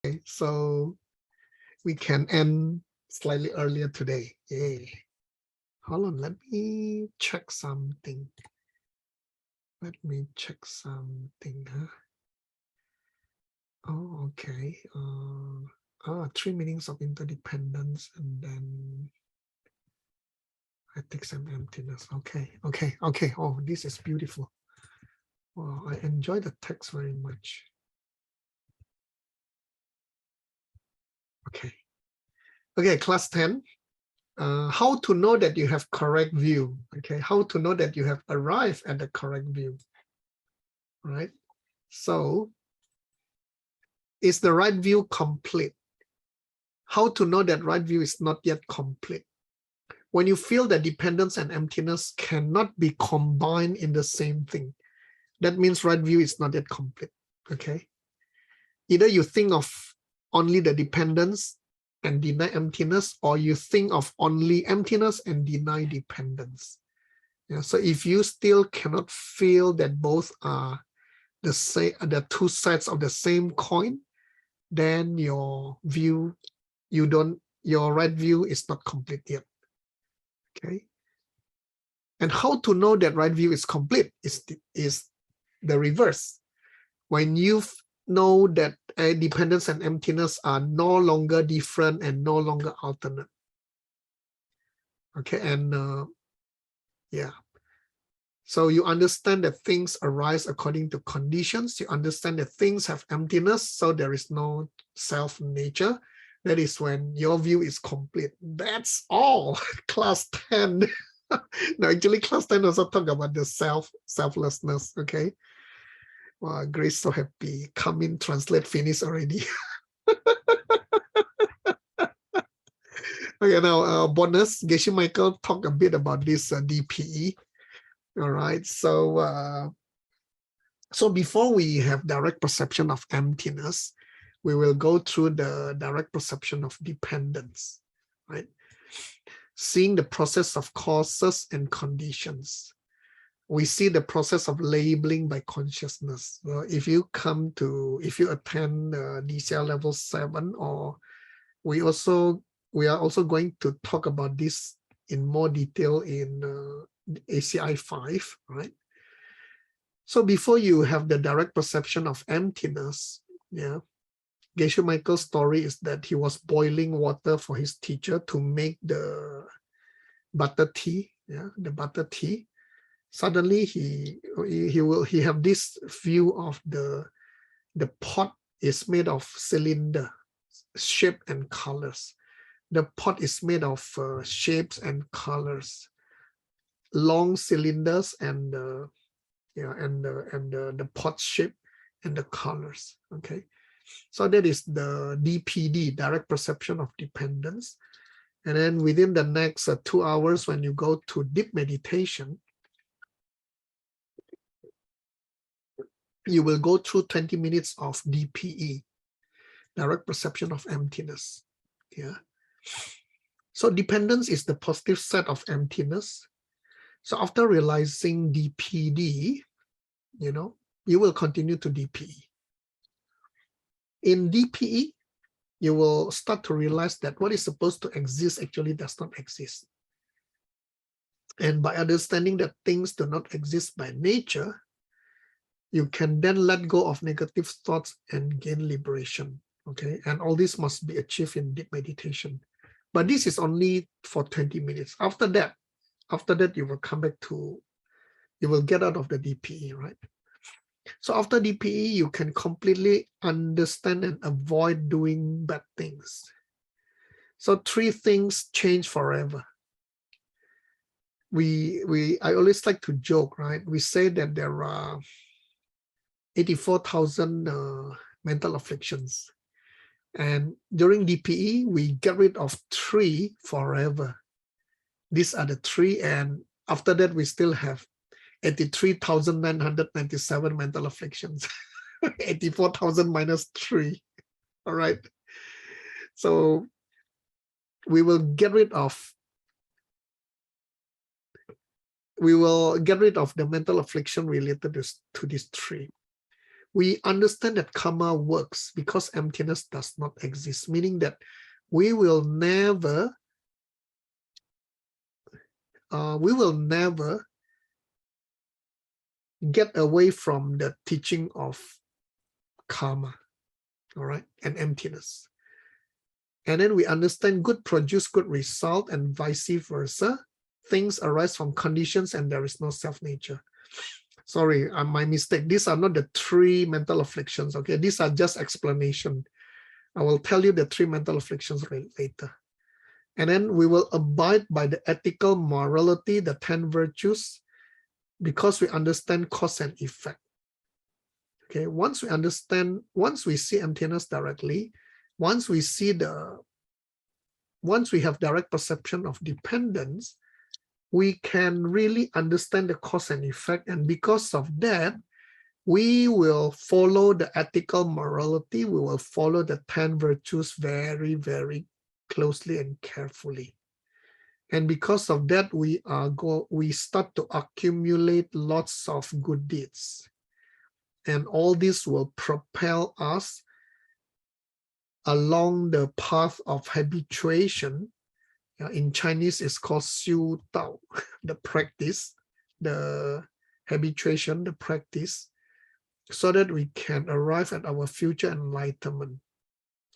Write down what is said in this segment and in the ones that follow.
Okay, so we can end slightly earlier today. Yay. Hold on, let me check something. Let me check something. Huh? Oh, okay. 3 meanings of interdependence, and then ethics and emptiness. Okay. Oh, this is beautiful. Wow, I enjoy the text very much. Okay, class 10. How to know that you have correct view. Okay, how to know that you have arrived at the correct view. Right? So, is the right view complete? How to know that right view is not yet complete? When you feel that dependence and emptiness cannot be combined in the same thing, that means right view is not yet complete. Okay. Either you think of only the dependence and deny emptiness, or you think of only emptiness and deny dependence. Yeah, so if you still cannot feel that both are the same, the two sides of the same coin, then your view, your right view is not complete yet. Okay. And how to know that right view is complete is the reverse. When you know that dependence and emptiness are no longer different and no longer alternate. Okay, and yeah. So you understand that things arise according to conditions. You understand that things have emptiness, so there is no self nature. That is when your view is complete. That's all. Class 10. No, actually, class 10 also talk about the selflessness. Okay. Wow, Grace so happy. Come in, translate, finish already. Okay, now bonus. Geshe Michael talk a bit about this DPE. All right, so so before we have direct perception of emptiness, we will go through the direct perception of dependence, right? Seeing the process of causes and conditions. We see the process of labeling by consciousness. Well, if you attend DCL level 7, or we are also going to talk about this in more detail in ACI 5, right? So before you have the direct perception of emptiness, yeah, Geshe Michael's story is that he was boiling water for his teacher to make the butter tea, yeah, the butter tea. Suddenly he have this view of the pot is made of cylinder, shape and colors. The pot is made of shapes and colors, long cylinders and the pot shape and the colors. Okay, so that is the DPD, direct perception of dependence. And then within the next 2 hours, when you go to deep meditation, you will go through 20 minutes of DPE, direct perception of emptiness. Yeah. So dependence is the positive set of emptiness. So after realizing DPD, you will continue to DPE. In DPE, you will start to realize that what is supposed to exist actually does not exist. And by understanding that things do not exist by nature, you can then let go of negative thoughts and gain liberation. Okay, and all this must be achieved in deep meditation. But this is only for 20 minutes. After that, you will come back to, you will get out of the DPE, right? So after DPE, you can completely understand and avoid doing bad things. So 3 things change forever. I always like to joke, right? We say that there are 84,000 mental afflictions. And during DPE, we get rid of 3 forever. These are the 3, and after that, we still have 83,997 mental afflictions. 84,000 minus 3. All right. So we will get rid of the mental affliction related to these 3. we understand that karma works because emptiness does not exist, meaning that we will never get away from the teaching of karma, all right, and emptiness. And then we understand good produce good result and vice versa. Things arise from conditions and there is no self-nature. Sorry, my mistake. These are not the 3 mental afflictions, okay? These are just explanation. I will tell you the 3 mental afflictions later. And then we will abide by the ethical morality, the 10 virtues, because we understand cause and effect. Okay, once we see emptiness directly, once we have direct perception of dependence, we can really understand the cause and effect. And because of that, we will follow the ethical morality. We will follow the 10 virtues very, very closely and carefully. And because of that, we start to accumulate lots of good deeds. And all this will propel us along the path of habituation. In Chinese, it's called Xiu Dao, the practice, the habituation, the practice, so that we can arrive at our future enlightenment.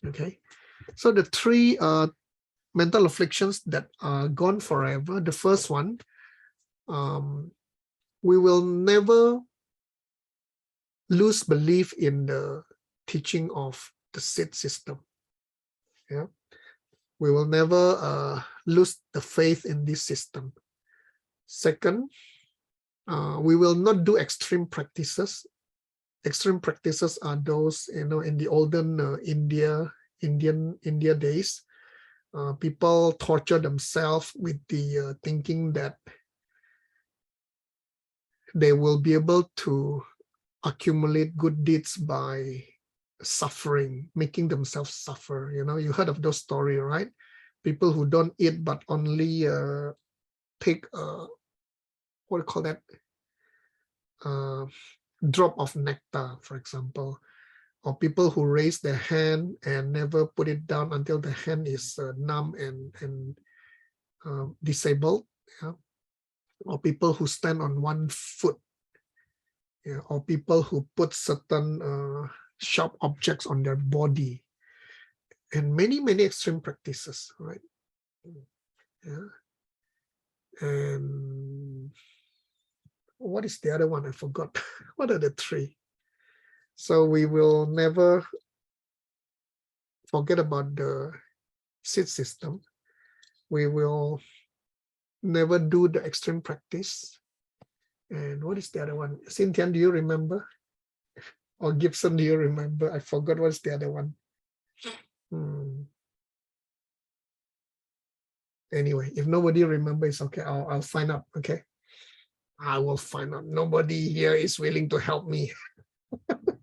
Okay, so the 3 mental afflictions that are gone forever. The first one, we will never lose belief in the teaching of the Sept system. Yeah, we will never lose the faith in this system. Second, we will not do extreme practices. Extreme practices are those, in the olden India days. People torture themselves with the thinking that they will be able to accumulate good deeds by suffering, making themselves suffer. You heard of those stories, right? People who don't eat but only take what do you call that? Drop of nectar, for example, or people who raise their hand and never put it down until the hand is numb and disabled, yeah? Or people who stand on one foot, yeah? Or people who put certain sharp objects on their body, and many, many extreme practices, right? Yeah. And what is the other one? I forgot. What are the 3? So we will never forget about the Sept system. We will never do the extreme practice. And what is the other one? Cynthia, do you remember? Or Gibson, do you remember? I forgot what's the other one. Anyway, if nobody remembers, it's okay. I'll find out. Okay, I will find out. Nobody here is willing to help me.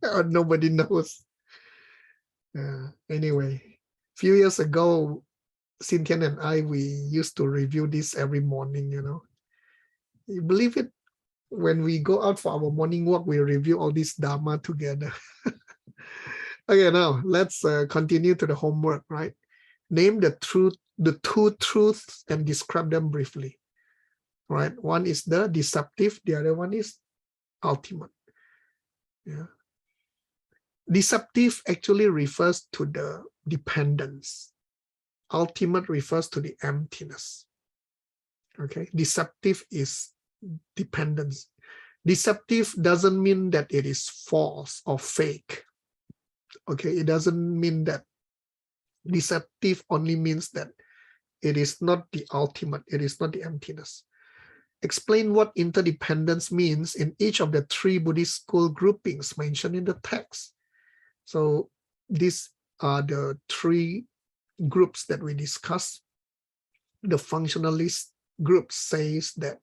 Or nobody knows. Anyway, a few years ago, Cynthia and I, we used to review this every morning. You believe it? When we go out for our morning walk, we review all this Dharma together. Okay, now let's continue to the homework, right? Name the 2 truths and describe them briefly, right? One is the deceptive, the other one is ultimate. Yeah. Deceptive actually refers to the dependence. Ultimate refers to the emptiness. Okay, deceptive is dependence. Deceptive doesn't mean that it is false or fake. Okay, it doesn't mean that. Deceptive only means that it is not the ultimate, it is not the emptiness. Explain what interdependence means in each of the 3 Buddhist school groupings mentioned in the text. So these are the 3 groups that we discussed. The functionalist group says that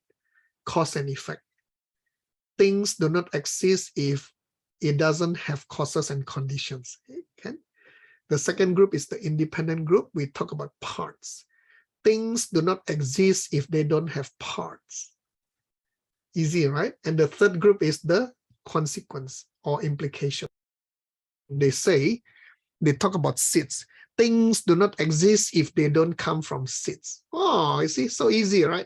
cause and effect. Things do not exist if it doesn't have causes and conditions. Okay? The second group is the independent group. We talk about parts. Things do not exist if they don't have parts. Easy, right? And the third group is the consequence or implication. They talk about seeds. Things do not exist if they don't come from seeds. Oh, you see, so easy, right?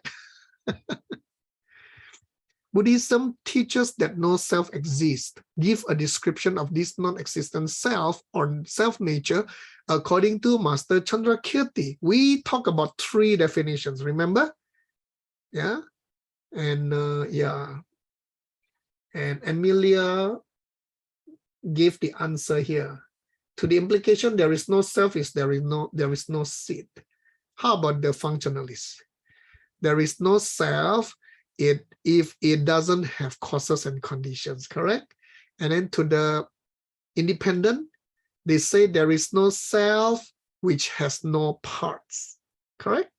Buddhism teaches that no self exists. Give a description of this non-existent self or self-nature according to Master Chandrakirti. We talk about 3 definitions, remember? Yeah. And and Amelia gave the answer here. To the implication there is no self is there is no seed. How about the functionalist? There is no self if it doesn't have causes and conditions, correct? And then to the independent, they say there is no self which has no parts, correct?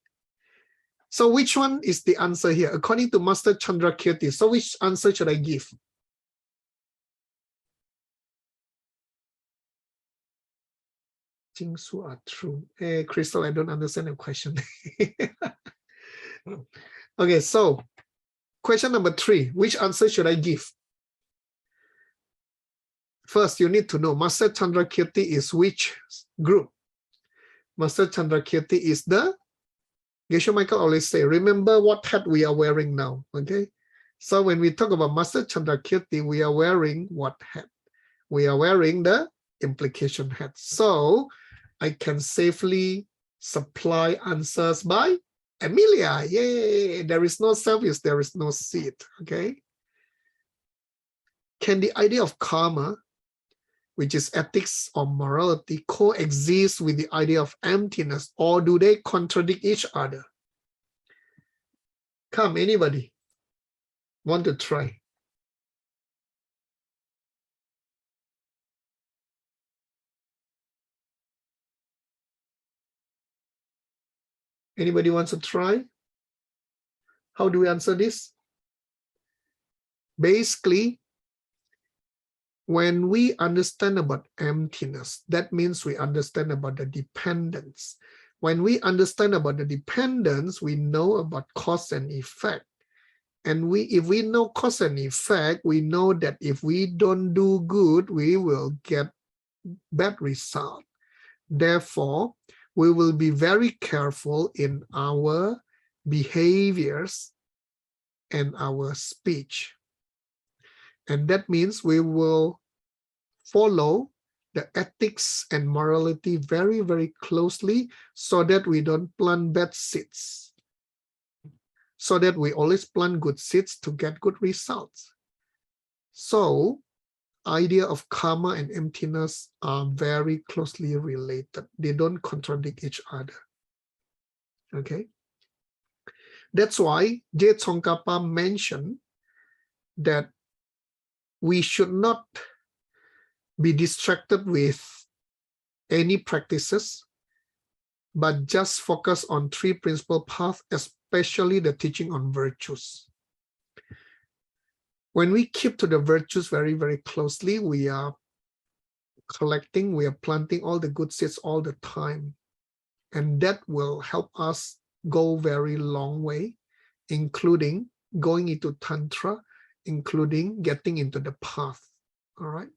So which one is the answer here? According to Master Chandrakirti, so which answer should I give? Jingsu are true. Hey, Crystal, I don't understand the question. Okay, so question number 3, which answer should I give? First, you need to know Master Chandrakirti is which group? Master Chandrakirti is the, Geshe Michael always say, remember what hat we are wearing now, okay? So when we talk about Master Chandrakirti, we are wearing what hat? We are wearing the implication hat. So I can safely supply answers by Amelia. Yay! There is no self, yes, there is no seed, okay? Can the idea of karma, which is ethics or morality, coexist with the idea of emptiness, or do they contradict each other? Come, anybody want to try? Anybody wants to try? How do we answer this? Basically, when we understand about emptiness, that means we understand about the dependence. When we understand about the dependence, we know about cause and effect. And if we know cause and effect, we know that if we don't do good, we will get bad result. Therefore, we will be very careful in our behaviors and our speech. And that means we will follow the ethics and morality very, very closely so that we don't plant bad seeds. So that we always plant good seeds to get good results. So, idea of karma and emptiness are very closely related. They don't contradict each other. Okay? That's why Je Tsongkhapa mentioned that we should not be distracted with any practices, but just focus on 3 principal paths, especially the teaching on virtues. When we keep to the virtues very, very closely, we are collecting, we are planting all the good seeds all the time. And that will help us go very long way, including going into Tantra, including getting into the path. All right.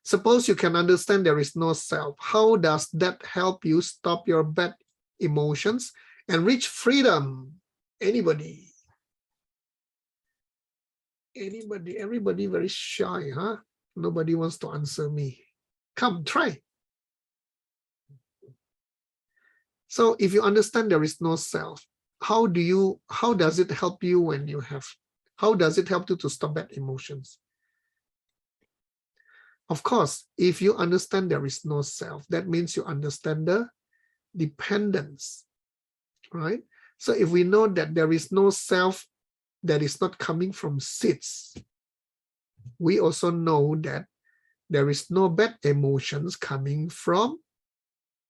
Suppose you can understand there is no self. How does that help you stop your bad emotions and reach freedom? Anybody? Anybody? Everybody very shy, huh? Nobody wants to answer me. Come, try. So if you understand there is no self, how does it help you when you have, how does it help you to stop bad emotions? Of course, if you understand there is no self, that means you understand the dependence, right? So if we know that there is no self that is not coming from seeds, we also know that there is no bad emotions coming from,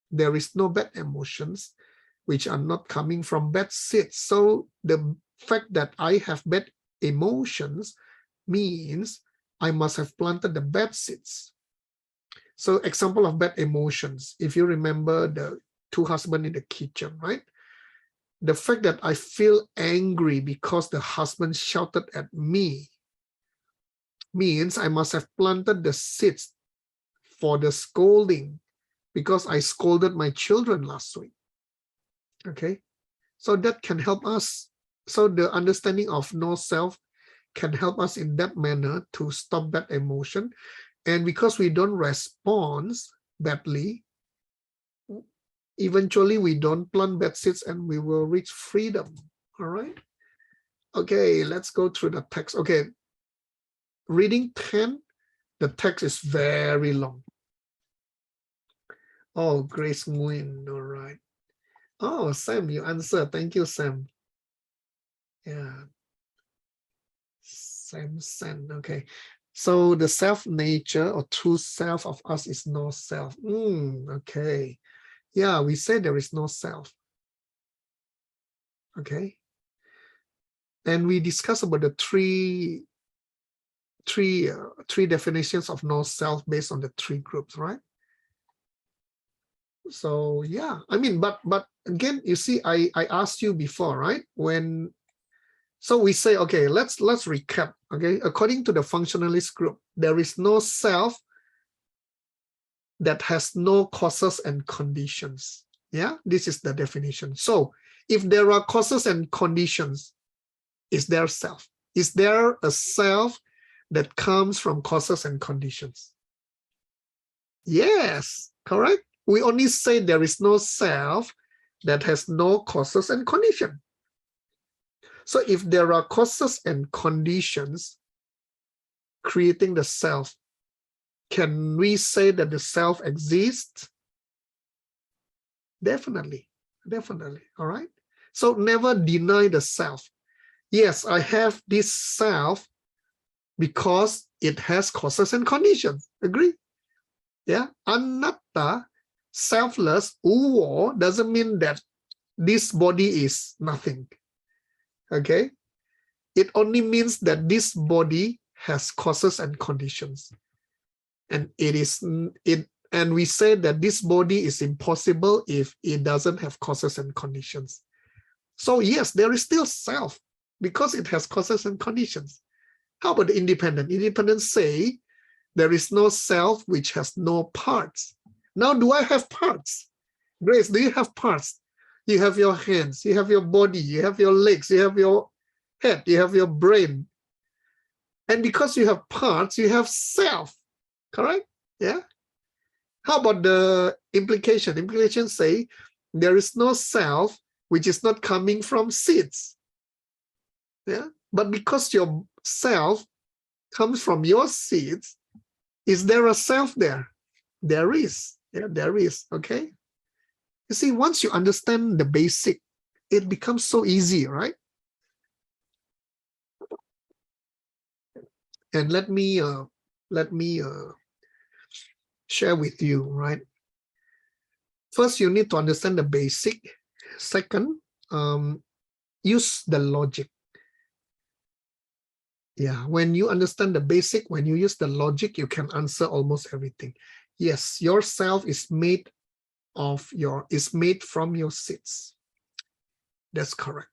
there is no bad emotions which are not coming from bad seeds. So the fact that I have bad emotions means I must have planted the bad seeds. So example of bad emotions, if you remember the 2 husbands in the kitchen, right? The fact that I feel angry because the husband shouted at me means I must have planted the seeds for the scolding because I scolded my children last week. Okay, so that can help us. So the understanding of no self can help us in that manner to stop that emotion. And because we don't respond badly, eventually we don't plant bad seeds and we will reach freedom. All right. Okay, let's go through the text. Okay, reading 10, the text is very long. Oh, Grace Nguyen, all right. Oh, Sam, you answered. Thank you, Sam. Yeah. Sam Sen, okay. So the self nature or true self of us is no self. Okay. Yeah, we say there is no self. Okay. And we discuss about the three definitions of no self based on the three groups, right? So yeah, I mean, but again, you see, I asked you before, right? So we say, okay, let's recap. Okay, according to the functionalist group, there is no self that has no causes and conditions. Yeah, this is the definition. So if there are causes and conditions, is there self? Is there a self that comes from causes and conditions? Yes, correct. We only say there is no self that has no causes and conditions. So if there are causes and conditions creating the self, can we say that the self exists? Definitely, definitely. All right. So never deny the self. Yes, I have this self because it has causes and conditions. Agree? Yeah. Anatta, selfless, uwo, doesn't mean that this body is nothing. Okay. It only means that this body has causes and conditions. And and we say that this body is impossible if it doesn't have causes and conditions. So yes, there is still self because it has causes and conditions. How about the independent? Independent say there is no self which has no parts. Now, do I have parts? Grace, do you have parts? You have your hands, you have your body, you have your legs, you have your head, you have your brain. And because you have parts, you have self, correct? Yeah. How about the implication? Implication say there is no self which is not coming from seeds. Yeah. But because your self comes from your seeds, is there a self there? There is. Yeah, there is. Okay. You see, once you understand the basic, it becomes so easy, right? And let me share with you, right? First, you need to understand the basic. Second, use the logic. Yeah, when you understand the basic, when you use the logic, you can answer almost everything. Yes, yourself is made from your seeds. That's correct.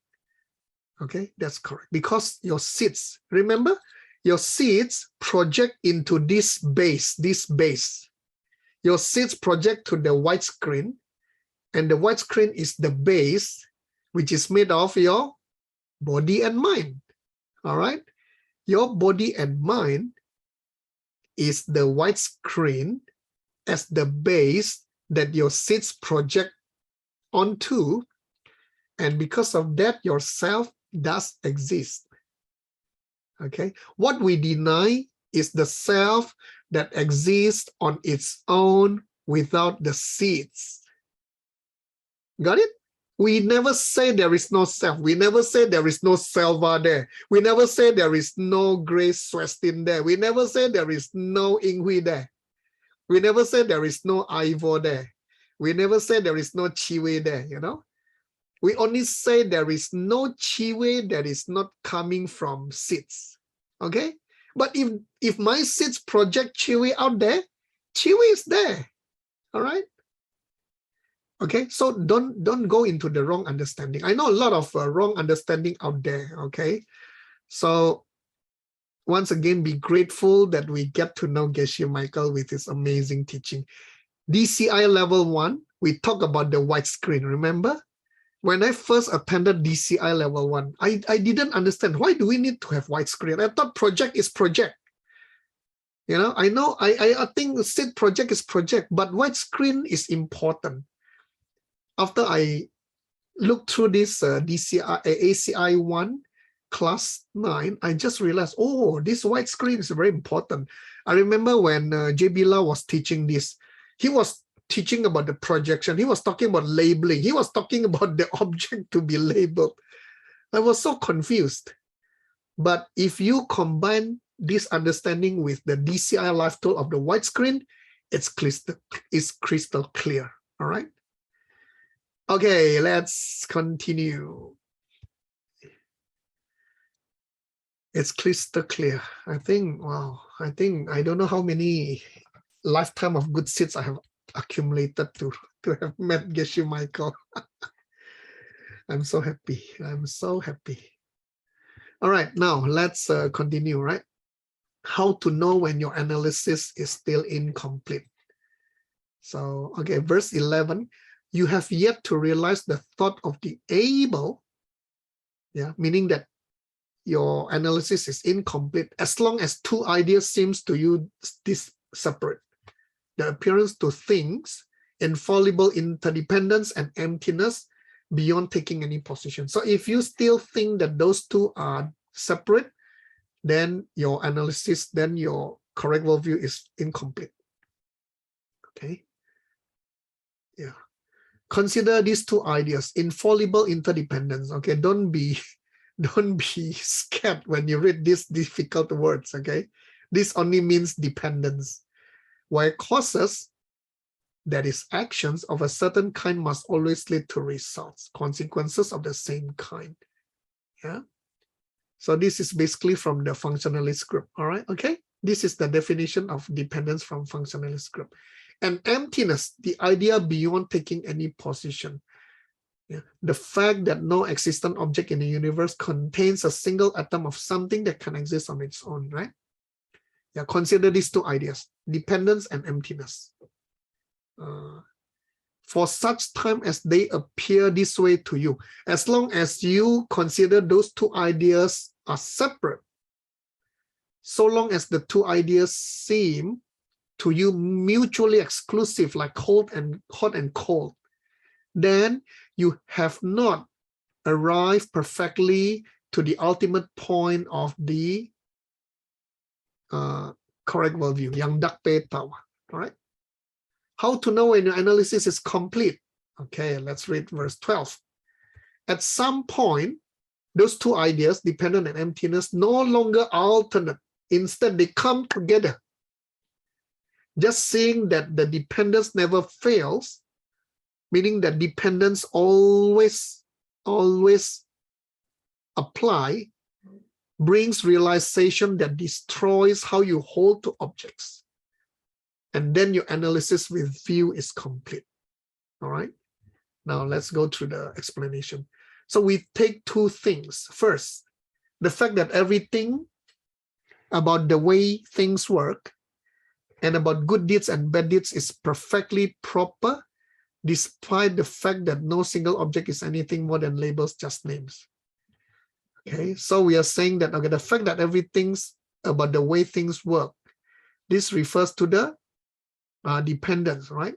Okay, that's correct. Because your seeds, remember, your seeds project into this base. Your seeds project to the white screen, and the white screen is the base, which is made of your body and mind. All right. Your body and mind is the white screen as the base that your seeds project onto. And because of that, your self does exist. Okay. What we deny is the self that exists on its own without the seeds. Got it? We never say there is no self. We never say there is no Selva there. We never say there is no Grace Swestin there. We never say there is no Inghui there. We never say there is no Ivor there. We never say there is no Chiwe there, you know. We only say there is no Chiwe that is not coming from seeds. Okay? But if my seeds project Chiwe out there, Chiwe is there. All right? Okay, so don't go into the wrong understanding. I know a lot of wrong understanding out there. Okay, so once again be grateful that we get to know Geshe Michael with his amazing teaching. DCI level 1, we talk about the white screen, remember? When I first attended DCI level 1, I didn't understand, why do we need to have white screen? I thought project is project. You know, I think SIT project is project, but white screen is important. After I looked through this DCI, ACI 1, class 9, I just realized, oh, this white screen is very important. I remember when J.B. Lau was teaching this, he was teaching about the projection. He was talking about labeling. He was talking about the object to be labeled. I was so confused. But if you combine this understanding with the DCI live tool of the white screen, it's crystal clear. All right. Okay, let's continue. It's crystal clear. I think, wow, I don't know how many lifetime of good seeds I have accumulated to have met Geshe Michael. I'm so happy. I'm so happy. All right, now let's continue, right? How to know when your analysis is still incomplete. So, okay, verse 11, you have yet to realize the thought of the able, yeah, meaning that your analysis is incomplete as long as two ideas seems to you separate. The appearance to things, infallible interdependence and emptiness beyond taking any position. So if you still think that those two are separate, then your analysis, then your correct worldview is incomplete. Okay. Yeah. Consider these two ideas, infallible interdependence. Okay, don't be scared when you read these difficult words. Okay, this only means dependence. Where causes, that is actions of a certain kind, must always lead to results, consequences of the same kind. Yeah. So this is basically from the functionalist group. All right. Okay. This is the definition of dependence from functionalist group. And emptiness, the idea beyond taking any position. Yeah. The fact that no existent object in the universe contains a single atom of something that can exist on its own, right? Yeah, consider these two ideas, dependence and emptiness. For such time as they appear this way to you, as long as you consider those two ideas are separate, so long as the two ideas seem to you mutually exclusive, like hot and cold, then you have not arrived perfectly to the ultimate point of the correct worldview, yang dakpe tawa. All right. How to know when your analysis is complete? Okay, let's read verse 12. At some point, those two ideas, dependent and emptiness, no longer alternate. Instead, they come together. Just seeing that the dependence never fails, meaning that dependence always apply, brings realization that destroys how you hold to objects. And then your analysis with view is complete. All right. Now let's go through the explanation. So we take two things. First, the fact that everything about the way things work and about good deeds and bad deeds is perfectly proper, despite the fact that no single object is anything more than labels, just names. Okay, so we are saying that, okay, the fact that everything's about the way things work, this refers to the dependence, right?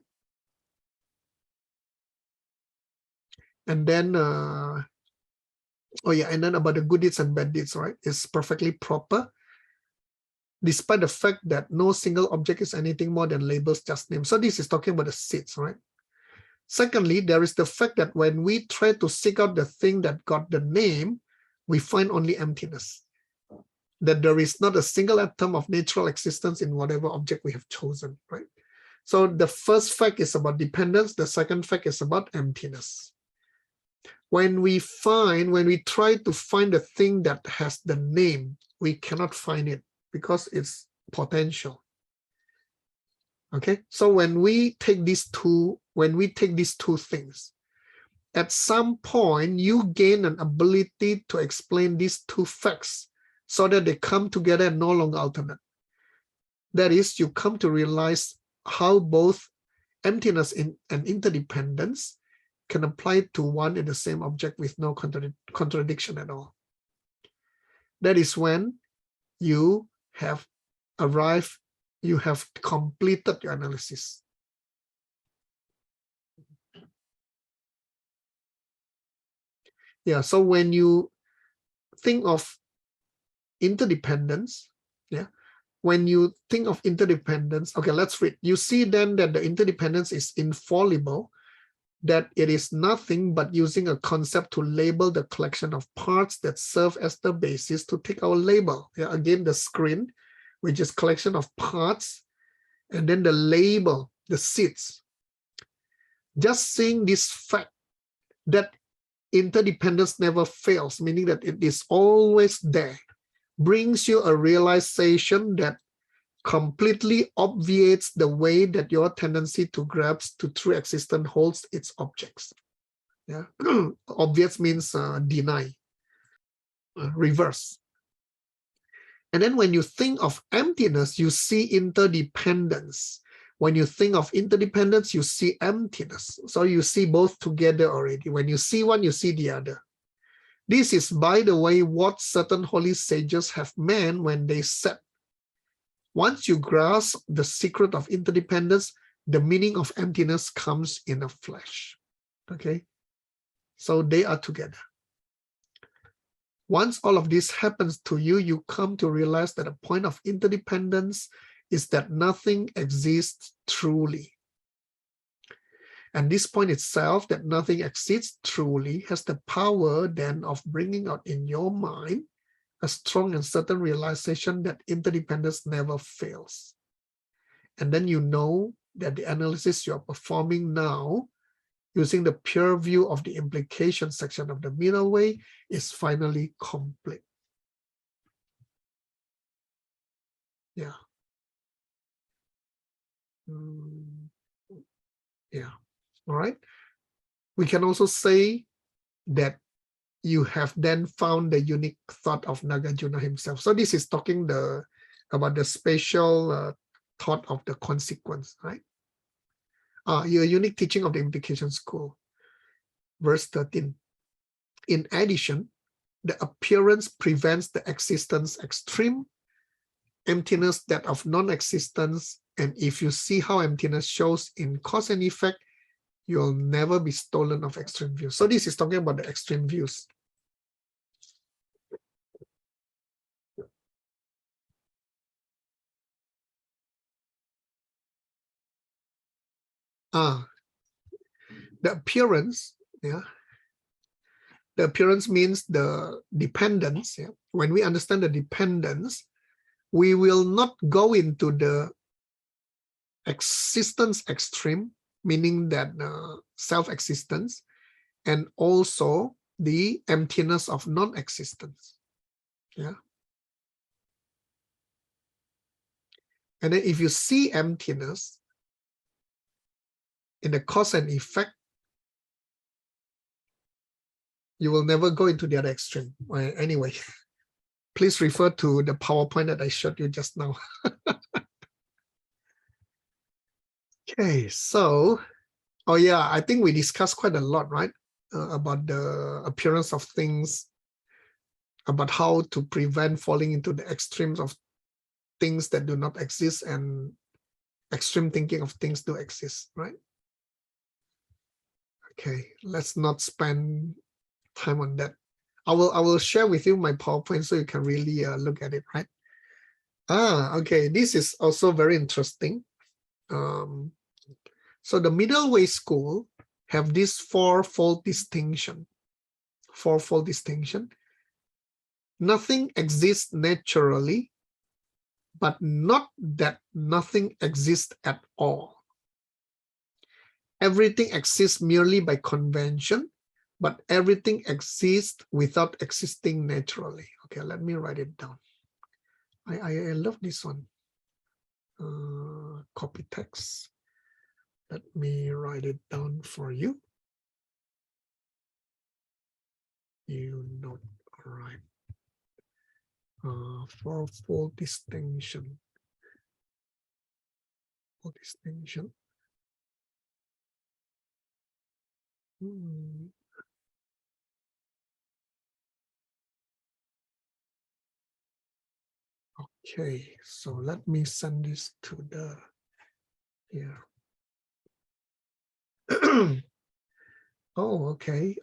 And then, and then about the good deeds and bad deeds, right? It's perfectly proper, despite the fact that no single object is anything more than labels, just names. So this is talking about the seeds, right? Secondly, there is the fact that when we try to seek out the thing that got the name, we find only emptiness. That there is not a single atom of natural existence in whatever object we have chosen, right? So the first fact is about dependence. The second fact is about emptiness. When we try to find the thing that has the name, we cannot find it because it's potential. Okay, so when we take these two things, at some point you gain an ability to explain these two facts so that they come together and no longer alternate. That is, you come to realize how both emptiness and interdependence can apply to one and the same object with no contradiction at all. That is when you have arrived, you have completed your analysis. Yeah, so when you think of interdependence, yeah, when you think of interdependence, okay, let's read. You see then that the interdependence is infallible, that it is nothing but using a concept to label the collection of parts that serve as the basis to take our label. Yeah, again, the screen, which is collection of parts, and then the label, the seeds. Just seeing this fact that interdependence never fails, meaning that it is always there, brings you a realization that completely obviates the way that your tendency to grasp to true existence holds its objects. Yeah, obviates means deny, reverse. And then when you think of emptiness, you see interdependence. When you think of interdependence, you see emptiness. So you see both together already. When you see one, you see the other. This is, by the way, what certain holy sages have meant when they said, once you grasp the secret of interdependence, the meaning of emptiness comes in a flash. Okay? So they are together. Once all of this happens to you, you come to realize that a point of interdependence is that nothing exists truly. And this point itself, that nothing exists truly, has the power then of bringing out in your mind a strong and certain realization that interdependence never fails. And then you know that the analysis you're performing now, using the pure view of the implication section of the middle way, is finally complete. Yeah. Yeah. All right. We can also say that you have then found the unique thought of Nagarjuna himself. So this is talking about the spatial thought of the consequence, right? Your unique teaching of the implication school. Verse 13. In addition, the appearance prevents the existence extreme, emptiness that of non-existence, and if you see how emptiness shows in cause and effect, you'll never be stolen of extreme views. So this is talking about the extreme views. The appearance, yeah. The appearance means the dependence. Yeah? When we understand the dependence, we will not go into the existence extreme, meaning that self-existence, and also the emptiness of non-existence. Yeah. And then if you see emptiness in the cause and effect, you will never go into the other extreme. Anyway, please refer to the PowerPoint that I showed you just now. Okay, so, oh yeah, I think we discussed quite a lot, right? About the appearance of things, about how to prevent falling into the extremes of things that do not exist and extreme thinking of things do exist, right? Okay, let's not spend time on that. I will share with you my PowerPoint so you can really look at it, right? Okay, this is also very interesting. So the middle way school have this fourfold distinction. Fourfold distinction. Nothing exists naturally, but not that nothing exists at all. Everything exists merely by convention, but everything exists without existing naturally. Okay, let me write it down. I love this one. Copy text. Let me write it down for you. You know, all right. fourfold distinction. Okay, so let me send this to the here. Oh, okay.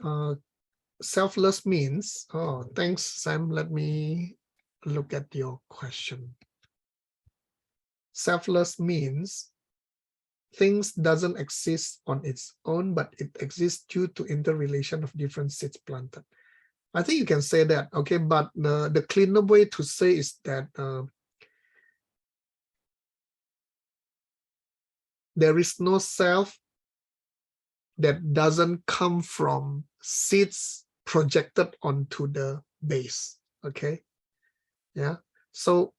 Selfless means, oh, thanks, Sam. Let me look at your question. Selfless means things doesn't exist on its own, but it exists due to interrelation of different seeds planted. I think you can say that, okay, but the cleaner way to say is that there is no self that doesn't come from seeds projected onto the base, okay? Yeah, so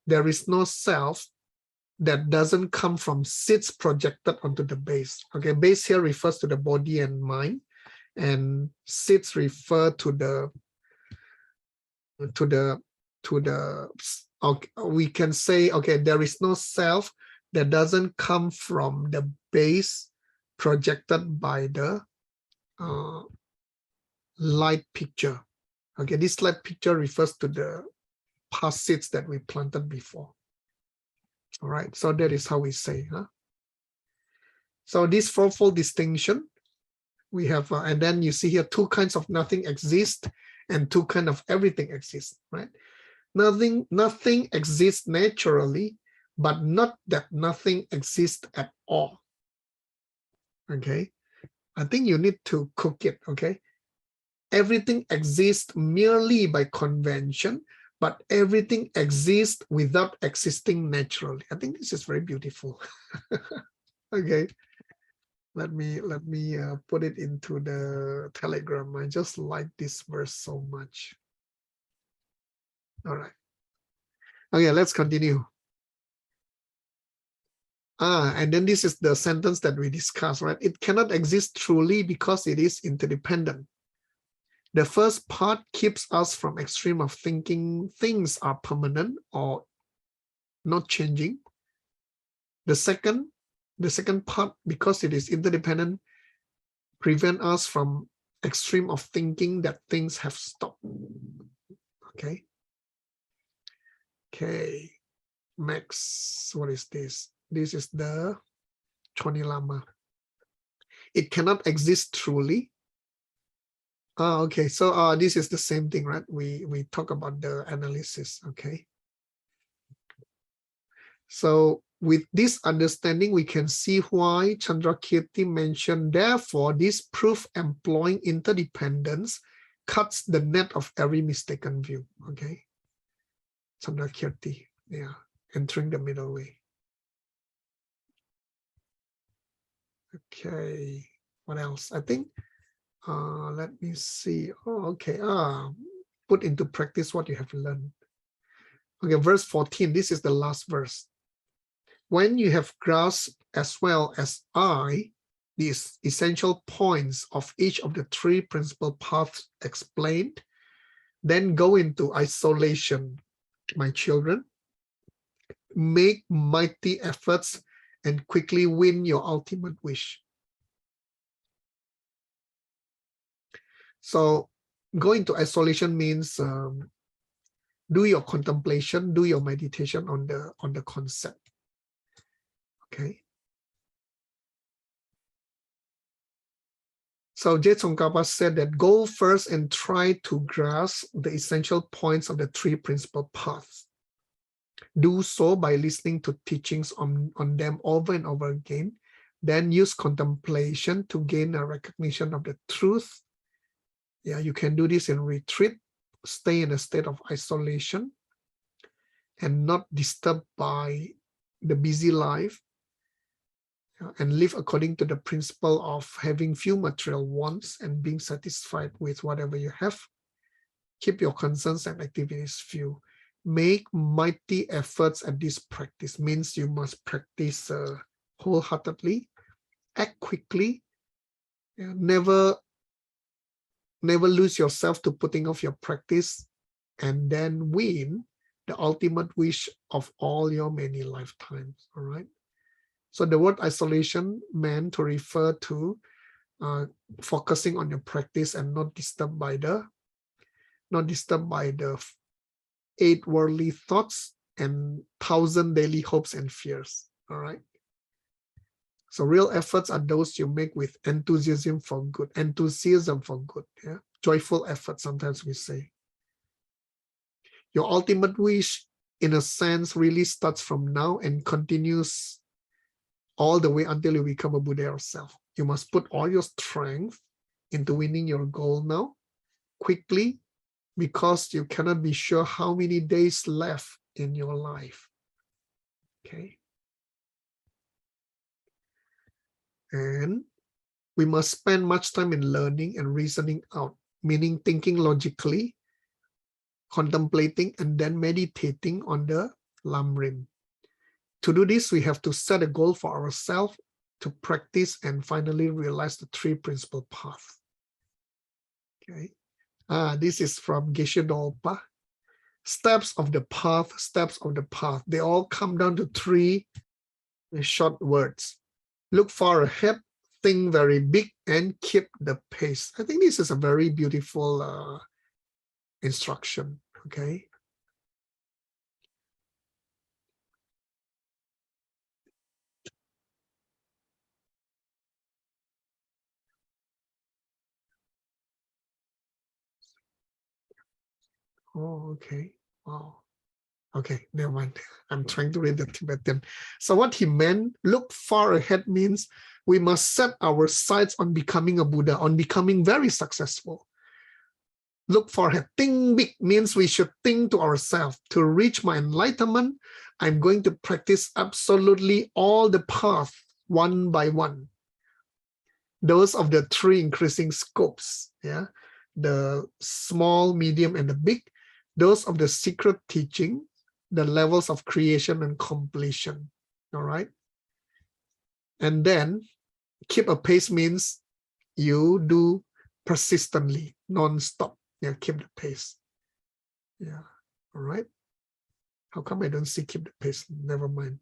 there is no self that doesn't come from seeds projected onto the base. Okay, base here refers to the body and mind, and seeds refer to the okay, we can say, okay, there is no self that doesn't come from the base projected by the light picture. Okay, this light picture refers to the past seeds that we planted before. All right, so that is how we say, huh? So this fourfold distinction, we have, and then you see here, two kinds of nothing exist and two kinds of everything exists, right? Nothing exists naturally, but not that nothing exists at all. Okay, I think you need to cook it, okay? Everything exists merely by convention, but everything exists without existing naturally. I think this is very beautiful. Okay, let me put it into the Telegram. I just like this verse so much. All right. Okay, let's continue. And then this is the sentence that we discussed, right? It cannot exist truly because it is interdependent. The first part keeps us from extreme of thinking things are permanent or not changing. The second part, because it is interdependent, prevent us from extreme of thinking that things have stopped. Okay. Okay. Next, what is this? This is the Choni Lama. It cannot exist truly. Okay, so this is the same thing, right? We talk about the analysis. Okay. So with this understanding, we can see why Chandrakirti mentioned, therefore, this proof employing interdependence cuts the net of every mistaken view. Okay. Chandrakirti, yeah, entering the middle way. Okay, what else? I think, let me see. Oh, okay. Put into practice what you have learned. Okay, verse 14, this is the last verse. When you have grasped as well as I the essential points of each of the three principal paths explained, then go into isolation, my children. Make mighty efforts and quickly win your ultimate wish. So go into isolation means do your contemplation, do your meditation on the concept. Okay. So Je Tsongkhapa said that go first and try to grasp the essential points of the three principal paths. Do so by listening to teachings on them over and over again. Then use contemplation to gain a recognition of the truth. Yeah, you can do this in retreat, stay in a state of isolation and not disturbed by the busy life, and live according to the principle of having few material wants and being satisfied with whatever you have. Keep your concerns and activities few. Make mighty efforts at this practice. Means you must practice wholeheartedly, act quickly, never lose yourself to putting off your practice, and then win the ultimate wish of all your many lifetimes. All right. So the word isolation meant to refer to focusing on your practice and not disturbed by the 8 worldly thoughts and 1,000 daily hopes and fears. All right. So real efforts are those you make with enthusiasm for good, yeah. Joyful effort, sometimes we say. Your ultimate wish, in a sense, really starts from now and continues all the way until you become a Buddha yourself. You must put all your strength into winning your goal now, quickly, because you cannot be sure how many days left in your life. Okay. And we must spend much time in learning and reasoning out, meaning thinking logically, contemplating, and then meditating on the Lamrim. To do this, we have to set a goal for ourselves to practice and finally realize the 3 principal paths. Okay. This is from Geshe Dolpa. Steps of the path, steps of the path. They all come down to 3 short words. Look far ahead, think very big, and keep the pace. I think this is a very beautiful instruction. Okay. Oh, okay. Wow. Okay, never mind. I'm trying to read the Tibetan. So what he meant, look far ahead, means we must set our sights on becoming a Buddha, on becoming very successful. Look far ahead. Think big means we should think to ourselves, to reach my enlightenment, I'm going to practice absolutely all the paths one by one. Those of the 3 increasing scopes, yeah, the small, medium, and the big. Those of the secret teaching, the levels of creation and completion. All right. And then keep a pace means you do persistently, non-stop. Yeah, keep the pace. Yeah. All right. How come I don't see keep the pace? Never mind.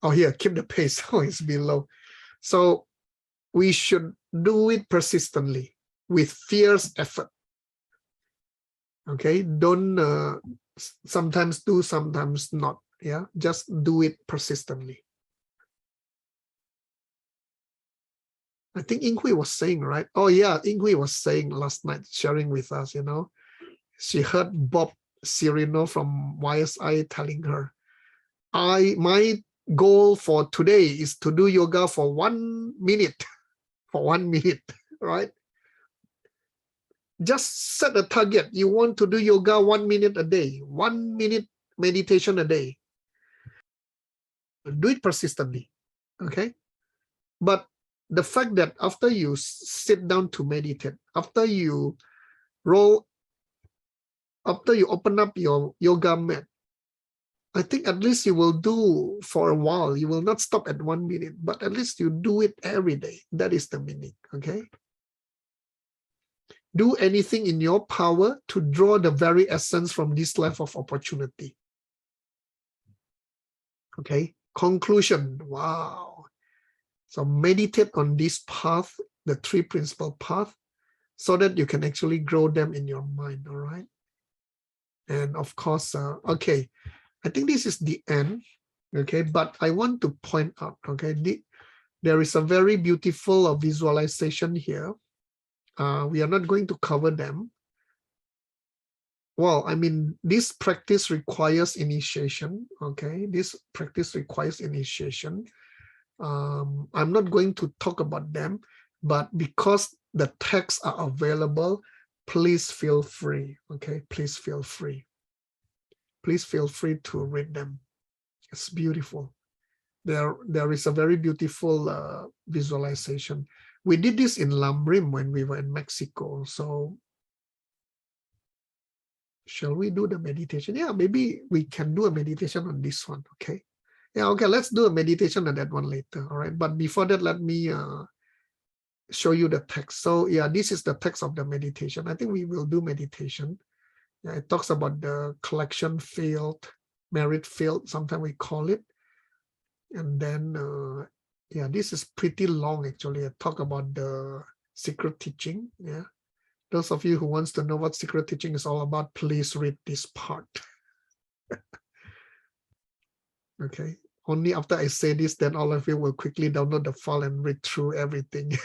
Oh, here, keep the pace. Oh, it's below. So we should do it persistently with fierce effort. Okay, don't sometimes do, sometimes not. Yeah, just do it persistently. I think Ying Hui was saying, right? Oh yeah, Ying Hui was saying last night, sharing with us, you know, she heard Bob Cirino from YSI telling her, my goal for today is to do yoga for 1 minute, for 1 minute, right? Just set a target. You want to do yoga 1 minute a day, 1 minute meditation a day. Do it persistently, okay? But the fact that after you sit down to meditate, after you open up your yoga mat, I think at least you will do for a while. You will not stop at 1 minute, but at least you do it every day. That is the meaning, okay? Do anything in your power to draw the very essence from this life of opportunity. Okay, conclusion. Wow. So meditate on this path, the 3 principal paths, so that you can actually grow them in your mind, all right? And of course, okay, I think this is the end, okay? But I want to point out, okay, there is a very beautiful visualization here. We are not going to cover them. Well, I mean, this practice requires initiation, okay? This practice requires initiation. I'm not going to talk about them, but because the texts are available, please feel free, okay? Please feel free. Please feel free to read them. It's beautiful. There is a very beautiful visualization. We did this in Lamrim when we were in Mexico. So shall we do the meditation? Yeah, maybe we can do a meditation on this one, okay? Yeah, okay, let's do a meditation on that one later, all right? But before that, let me show you the text. So yeah, this is the text of the meditation. I think we will do meditation. Yeah, it talks about the collection field, merit field, sometimes we call it. And then, yeah, this is pretty long actually. I talk about the secret teaching. Yeah. Those of you who wants to know what secret teaching is all about, please read this part. Okay. Only after I say this, then all of you will quickly download the file and read through everything.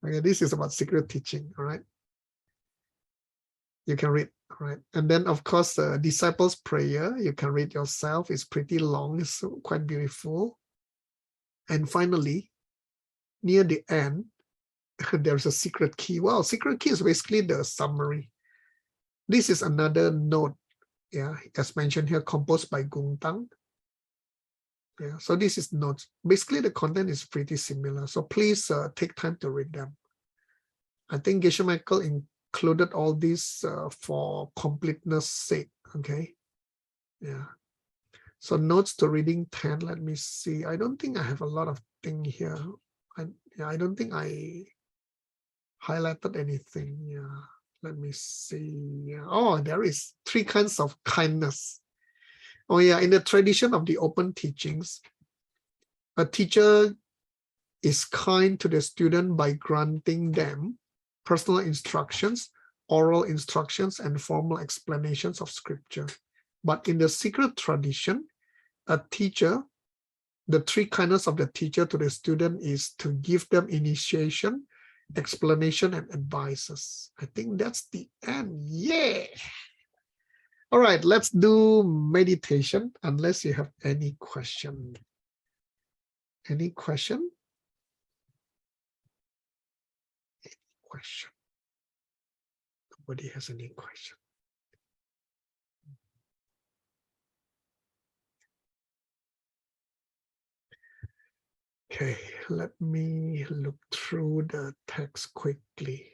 Okay, this is about secret teaching, all right? You can read, all right? And then, of course, disciples' prayer, you can read yourself. It's pretty long, it's quite beautiful. And finally, near the end, there's a secret key. Well, secret key is basically the summary. This is another note, yeah, as mentioned here, composed by Gung Tang. Yeah, so this is notes. Basically, the content is pretty similar. So please take time to read them. I think Geshe Michael included all these for completeness sake. Okay. Yeah. So notes to reading 10. Let me see. I don't think I have a lot of thing here. I don't think I highlighted anything. Yeah. Let me see. Yeah. Oh, there is 3 kinds of kindness. Oh yeah, in the tradition of the open teachings, a teacher is kind to the student by granting them personal instructions, oral instructions, and formal explanations of scripture. But in the secret tradition, a teacher, the 3 kindness of the teacher to the student is to give them initiation, explanation, and advices. I think that's the end. Yeah. All right, let's do meditation unless you have any question. Any question? Question. Nobody has any question. Okay, let me look through the text quickly.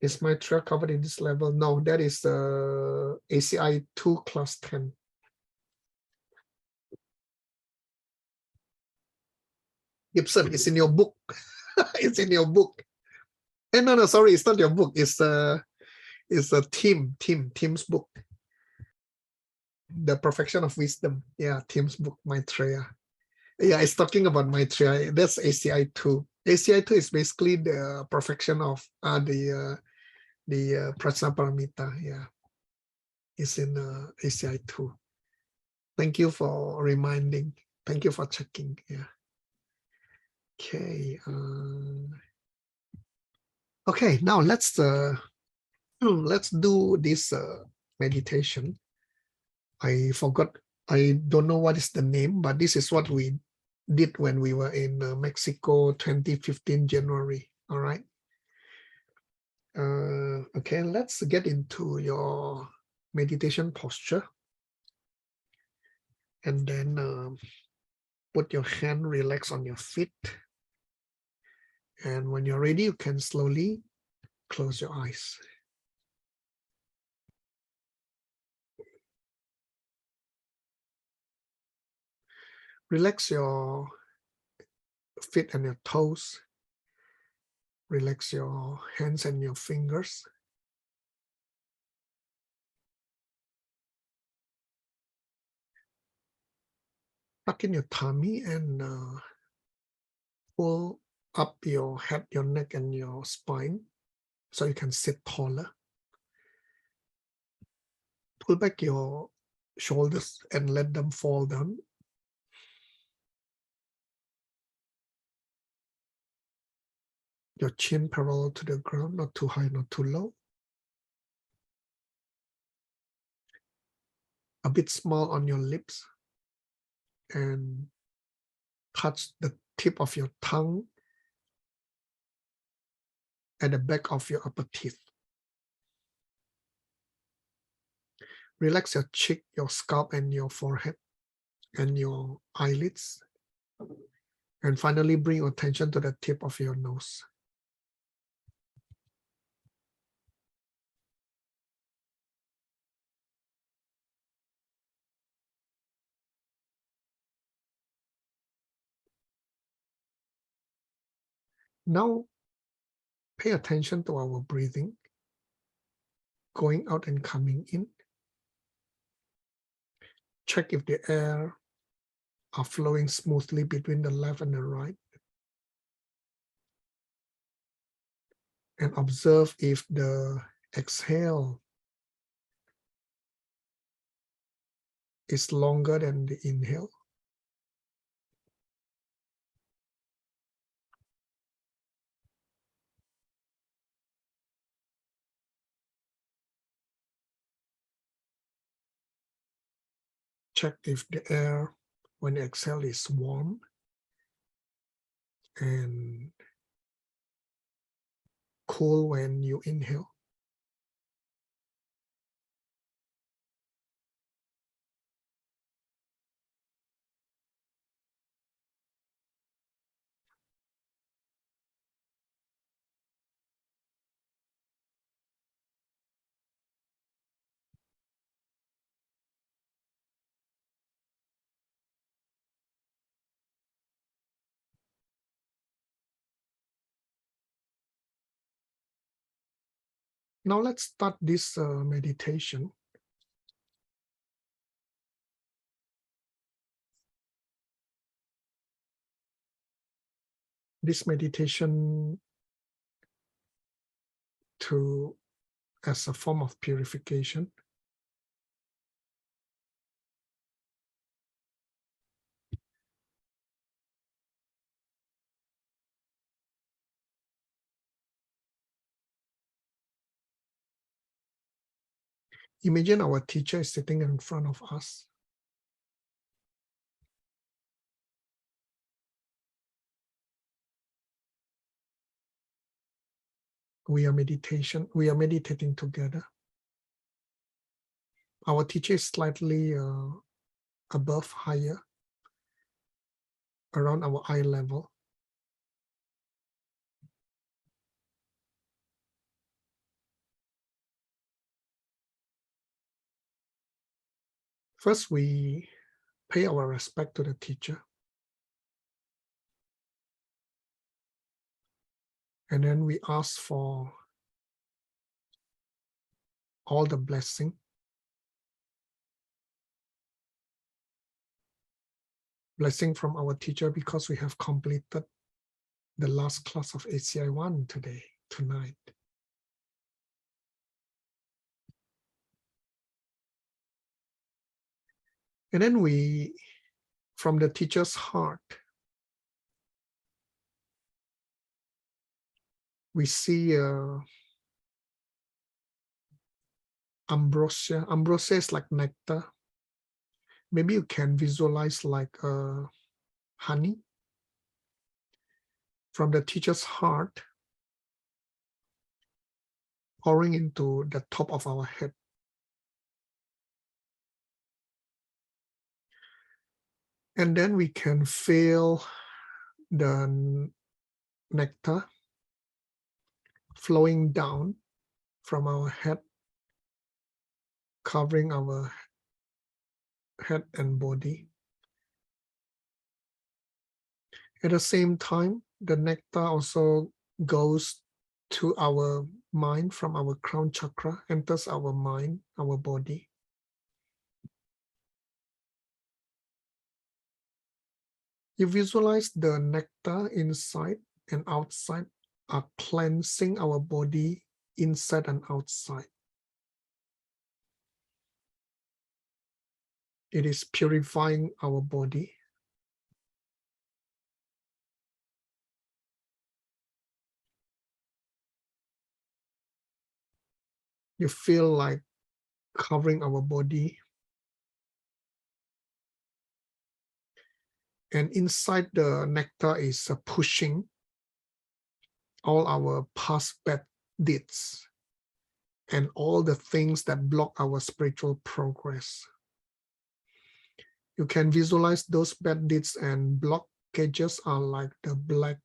Is my track covered in this level? No, that is ACI 2 class 10. Gibson, it's in your book. It's in your book. And no, sorry, it's not your book. It's a Tim's book. The Perfection of Wisdom. Yeah, Tim's book, Maitreya. Yeah, it's talking about Maitreya. That's ACI 2. ACI 2 is basically the perfection of the Prajnaparamita. Yeah, it's in ACI 2. Thank you for reminding. Thank you for checking. Yeah. Okay. Okay. Now let's do this meditation. I forgot. I don't know what is the name, but this is what we did when we were in Mexico 2015 January. All right. Okay, let's get into your meditation posture. And then put your hand relax on your feet. And when you're ready, you can slowly close your eyes. Relax your feet and your toes. Relax your hands and your fingers. Tuck in your tummy and pull up your head, your neck, and your spine so you can sit taller. Pull back your shoulders and let them fall down. Your chin parallel to the ground, not too high, not too low. A bit smile on your lips and touch the tip of your tongue at the back of your upper teeth. Relax your cheek, your scalp, and your forehead, and your eyelids. And finally, bring your attention to the tip of your nose. Now, pay attention to our breathing, going out and coming in. Check if the air are flowing smoothly between the left and the right. And observe if the exhale is longer than the inhale. Check if the air, when you exhale, is warm and cool when you inhale. Now let's start this meditation. This meditation as a form of purification. Imagine our teacher is sitting in front of us. We are meditating together. Our teacher is slightly higher, around our eye level. First, we pay our respect to the teacher. And then we ask for all the blessing. Blessing from our teacher because we have completed the last class of ACI 1 tonight. And then from the teacher's heart, we see ambrosia. Ambrosia is like nectar. Maybe you can visualize like honey. From the teacher's heart, pouring into the top of our head. And then we can feel the nectar flowing down from our head, covering our head and body. At the same time, the nectar also goes to our mind from our crown chakra, enters our mind, our body. You visualize the nectar inside and outside are cleansing our body inside and outside. It is purifying our body. You feel like covering our body. And inside the nectar is pushing all our past bad deeds and all the things that block our spiritual progress. You can visualize those bad deeds and blockages are like the black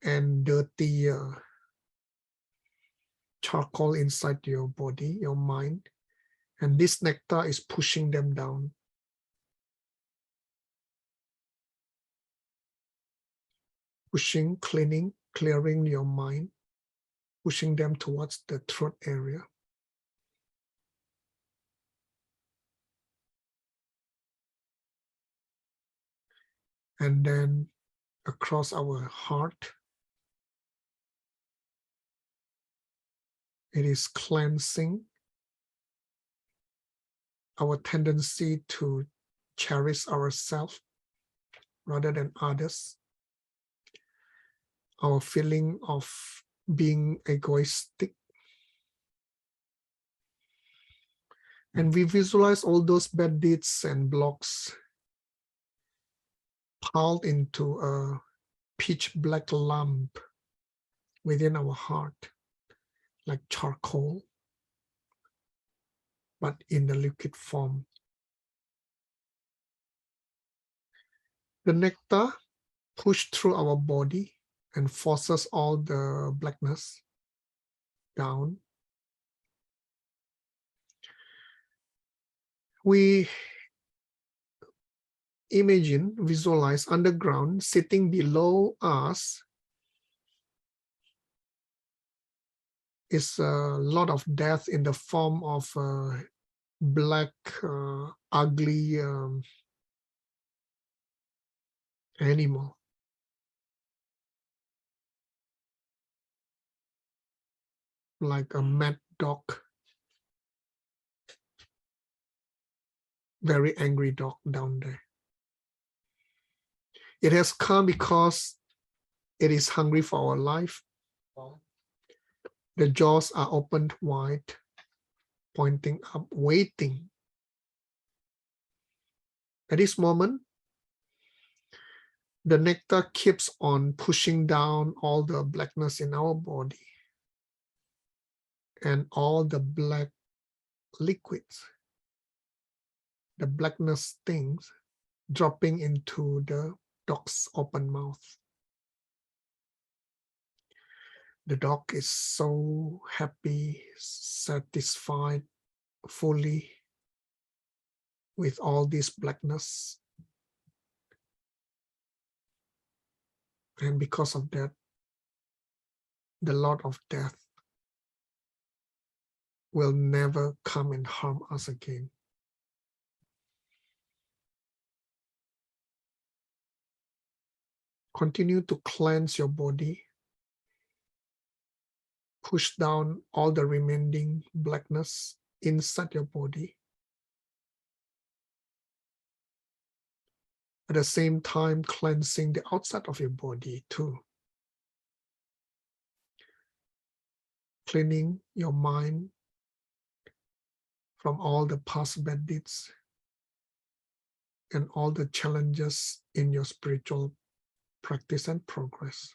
and dirty charcoal inside your body, your mind, and this nectar is pushing them down. pushing, cleaning, clearing your mind, pushing them towards the throat area. And then across our heart, it is cleansing our tendency to cherish ourselves rather than others, our feeling of being egoistic. And we visualize all those bad deeds and blocks piled into a pitch black lump within our heart, like charcoal, but in the liquid form. The nectar pushes through our body and forces all the blackness down. We imagine, visualize underground, sitting below us is a lot of death in the form of a black, ugly animal. Like a mad dog, very angry dog down there. It has come because it is hungry for our life. The jaws are opened wide, pointing up, waiting. At this moment, the nectar keeps on pushing down all the blackness in our body and all the black liquids, the blackness things dropping into the dog's open mouth. The dog is so happy, satisfied fully with all this blackness. And because of that, the Lord of Death will never come and harm us again. Continue to cleanse your body. Push down all the remaining blackness inside your body. At the same time, cleansing the outside of your body too. Cleaning your mind from all the past bad deeds and all the challenges in your spiritual practice and progress.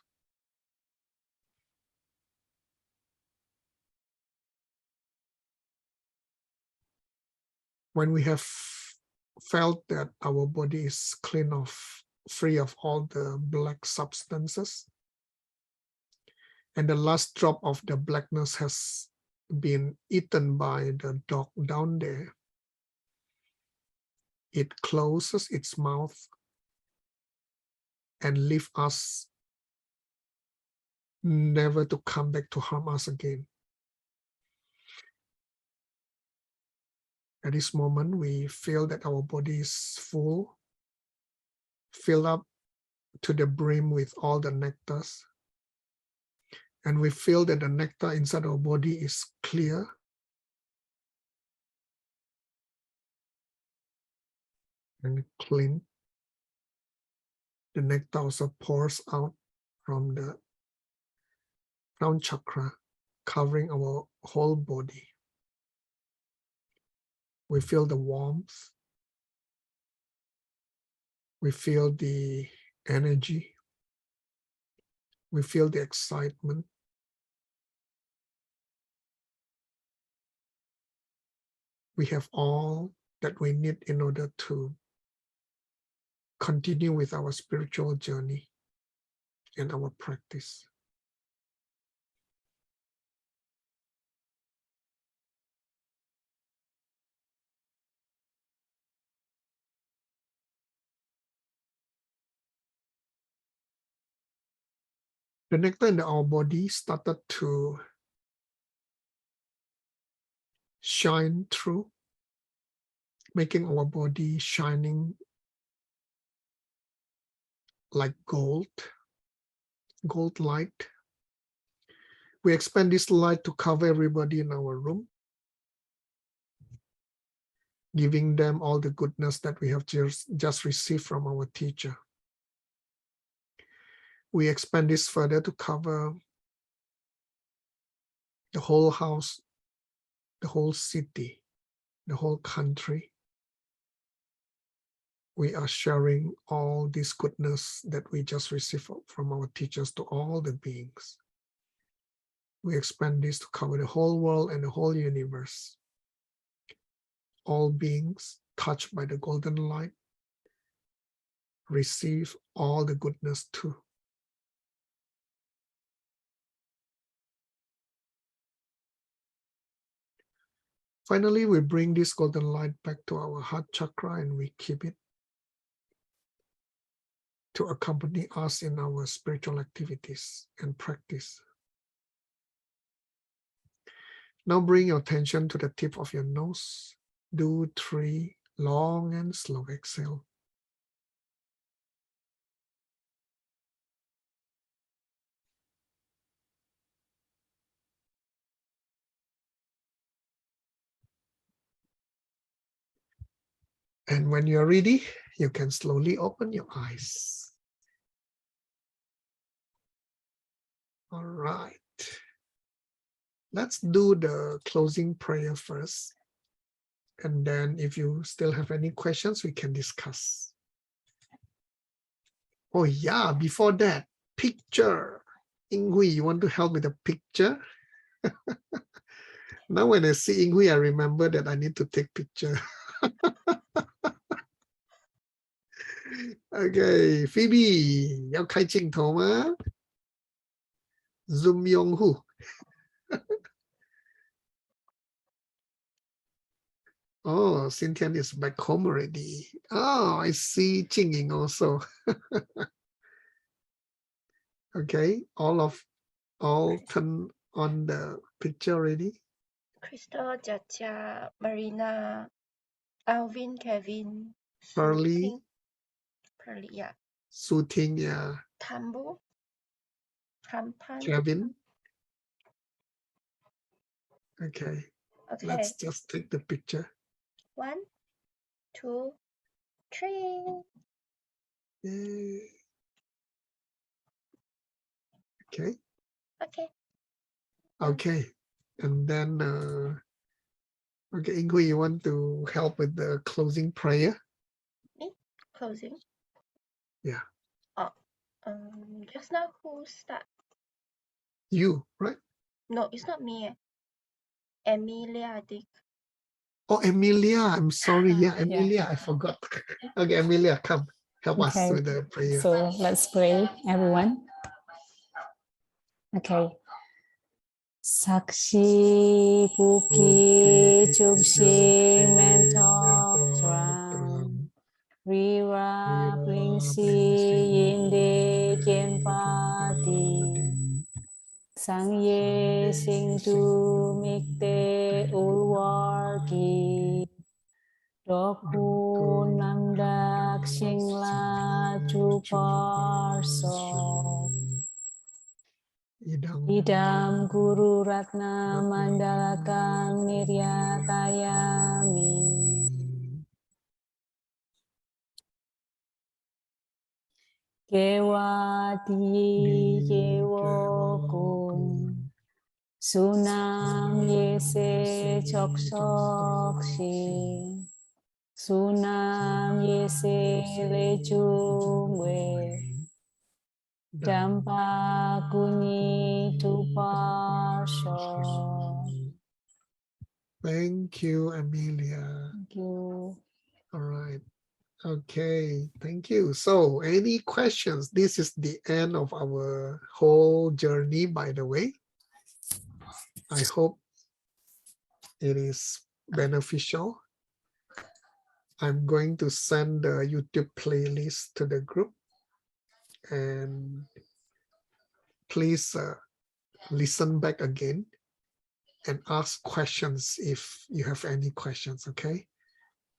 When we have felt that our body is clean of, free of all the black substances, and the last drop of the blackness has been eaten by the dog down there, it closes its mouth and leaves us never to come back to harm us again. At this moment, we feel that our body is full, filled up to the brim with all the nectars. And we feel that the nectar inside our body is clear. And clean. The nectar also pours out from the crown chakra, covering our whole body. We feel the warmth. We feel the energy. We feel the excitement. We have all that we need in order to continue with our spiritual journey and our practice. The nectar in our body started to shine through, making our body shining like gold light. We expand this light to cover everybody in our room, giving them all the goodness that we have just received from our teacher. We expand this further to cover the whole house, the whole city, the whole country. We are sharing all this goodness that we just received from our teachers to all the beings. We expand this to cover the whole world and the whole universe. All beings touched by the golden light receive all the goodness too. Finally, we bring this golden light back to our heart chakra and we keep it to accompany us in our spiritual activities and practice. Now bring your attention to the tip of your nose. Do 3 long and slow exhale. And when you're ready, you can slowly open your eyes. All right. Let's do the closing prayer first. And then if you still have any questions, we can discuss. Oh yeah, before that, picture. Inghui, you want to help with the picture? Now when I see Inghui, I remember that I need to take picture. Okay, Phoebe, 要开镜头吗 ？Zoom 用户。Oh, Cynthia is back home already. Oh, I see Jingying also. Okay, all turn on the picture already. Crystal, Jaja, Marina, Alvin, Kevin, Pearly, yeah. Suting, yeah. Tambu, Hampan. Kevin. Okay, Okay. let's just take the picture. 1, 2, 3. Yay. Okay. Okay. Okay, and then okay, Ingui, you want to help with the closing prayer? Me? Closing? Yeah. Oh, just now who start? You, right? No, it's not me. Emilia, I think. Oh, Emilia, I'm sorry. Yeah, Emilia, I forgot. Okay, Emilia, come help us with the prayer. So let's pray, everyone. Okay. Sakshi Puki Chupsi Mentok Tram Rira Plingsi Yinde Kienpati Sangye Singtu Mikte Ulwarki Doku Namdak Singla Chuparso Idam Guru Ratna Mandalakan Niryatayami Kewati Kewo Kun Sunam Yese Choksokshi Sunam Yese Lechungwe Dampa Kuni Tuparsho. Thank you, Emilia. Thank you. All right. Okay, thank you. So any questions? This is the end of our whole journey, by the way. I hope it is beneficial. I'm going to send the YouTube playlist to the group and please listen back again and ask questions if you have any questions, okay?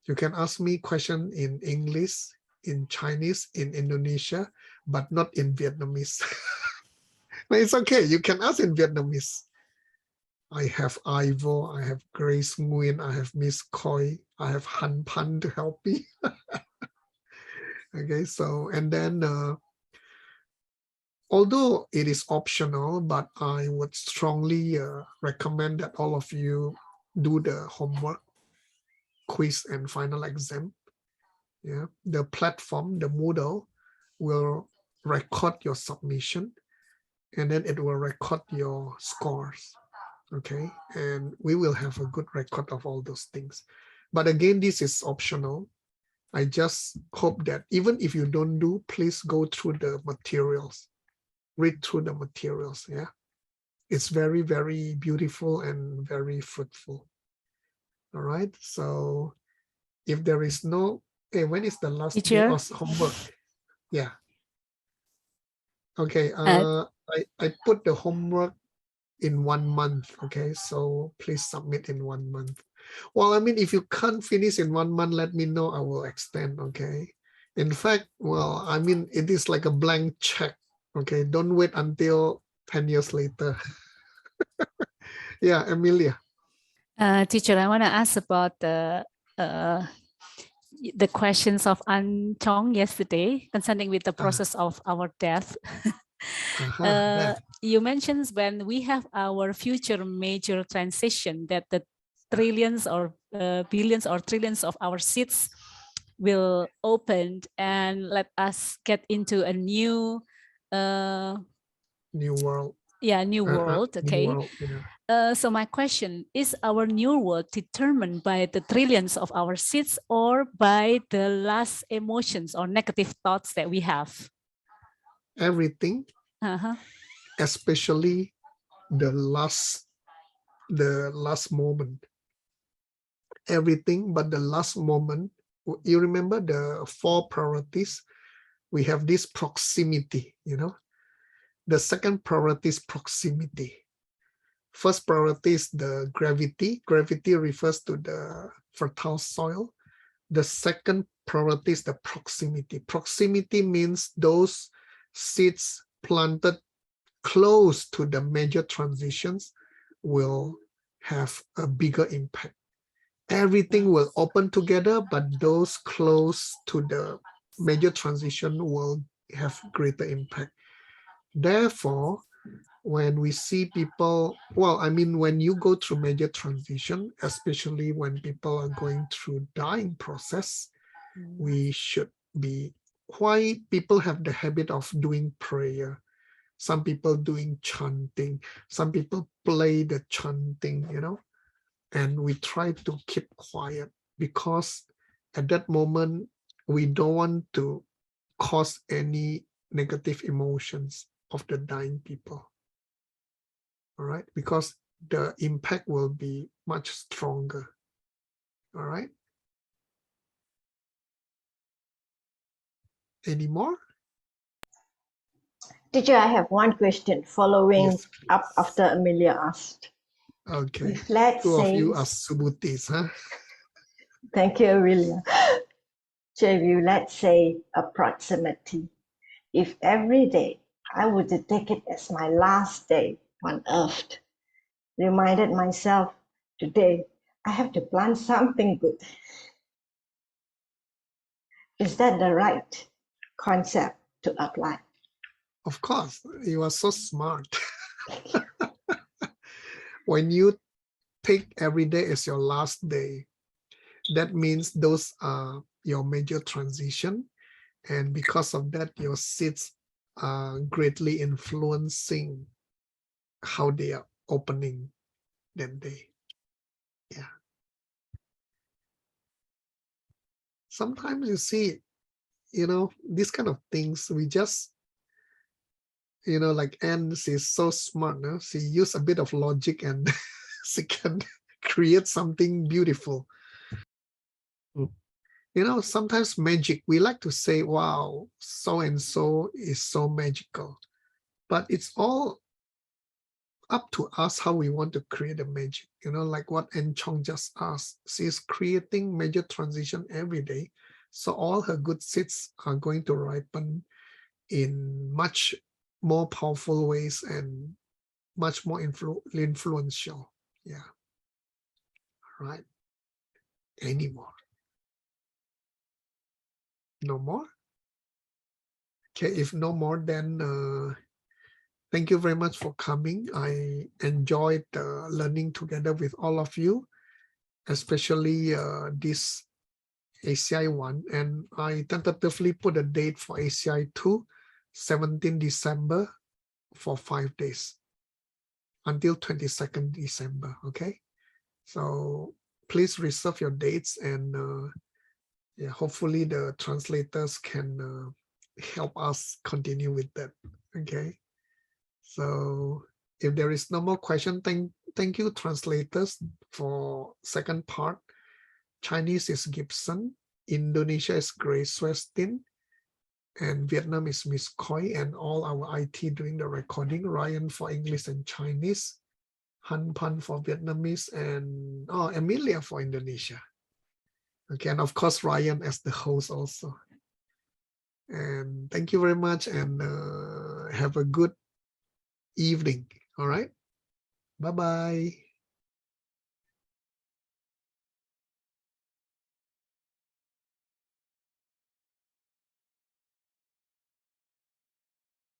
You can ask me question in English, in Chinese, in Indonesia, but not in Vietnamese. But it's okay, you can ask in Vietnamese. I have Ivo, I have Grace Nguyen, I have Miss Koi, I have Han Pan to help me. Okay, so, and then, although it is optional, but I would strongly recommend that all of you do the homework, quiz, and final exam. Yeah, the platform, the Moodle, will record your submission, and then it will record your scores. Okay, and we will have a good record of all those things. But again, this is optional. I just hope that even if you don't do, please go through the materials, read through the materials. Yeah, it's very, very beautiful and very fruitful. All right, so if there is no, hey, when is the last day Teacher? of homework? Yeah. Okay, Uh, I put the homework in 1 month. Okay, so please submit in 1 month. Well, I mean, if you can't finish in 1 month, let me know. I will extend. Okay. In fact, well, I mean, it is like a blank check. Okay, don't wait until 10 years later. Yeah, Amelia. Teacher, I want to ask about the questions of An Chong yesterday concerning with the process of our death. That. You mentioned when we have our future major transition that the trillions or billions or trillions of our seeds will open and let us get into a new New world. new world. Okay. New world, yeah. So my question is, our new world determined by the trillions of our seeds or by the last emotions or negative thoughts that we have? Everything, especially the last moment. Everything but the last moment. You remember the 4 priorities? We have this proximity, you know. The second priority is proximity. First priority is the gravity. Gravity refers to the fertile soil. The second priority is the proximity. Proximity means those seeds planted close to the major transitions will have a bigger impact. Everything will open together, but those close to the major transition will have greater impact. Therefore, when we see people, well, I mean, when you go through major transition, especially when people are going through dying process, we should be, why people have the habit of doing prayer. Some people doing chanting, some people play the chanting, you know, and we try to keep quiet because at that moment, we don't want to cause any negative emotions of the dying people. All right, because the impact will be much stronger. All right. Any more? Teacher, I have one question following Yes, up after Amelia asked. okay. If let's Two of say, you are Subutis, huh? thank you, Amelia. So if you, let's say, approximately, if every day I were to take it as my last day on earth, reminded myself today, I have to plant something good. Is that the right concept to apply? Of course, you are so smart. When you take every day as your last day, that means those are your major transition. And because of that, your seeds are greatly influencing how they are opening that day. Yeah. Sometimes you see, you know, these kind of things, we just, you know, like Anne, she's so smart. No? She used a bit of logic and she can create something beautiful. You know, sometimes magic, we like to say, wow, so-and-so is so magical. but it's all up to us how we want to create a magic. You know, like what En Chong just asked. She's creating major transition every day. So all her good seeds are going to ripen in much more powerful ways and much more influential. Yeah. All right. Any more? No more? Okay, if no more, then thank you very much for coming. I enjoyed learning together with all of you, especially this ACI one. And I tentatively put a date for ACI 2, 17 December for 5 days until 22nd December. Okay. So please reserve your dates, and yeah, hopefully the translators can help us continue with that. Okay. So if there is no more question, thank you translators for second part. Chinese is Gibson, Indonesia is Grace Westin, and Vietnam is Miss Koi, and all our IT doing the recording. Ryan for English and Chinese, Han Pan for Vietnamese, and Emilia for Indonesia. Okay, and of course Ryan as the host also. And thank you very much, and have a good evening. All right. Bye-bye.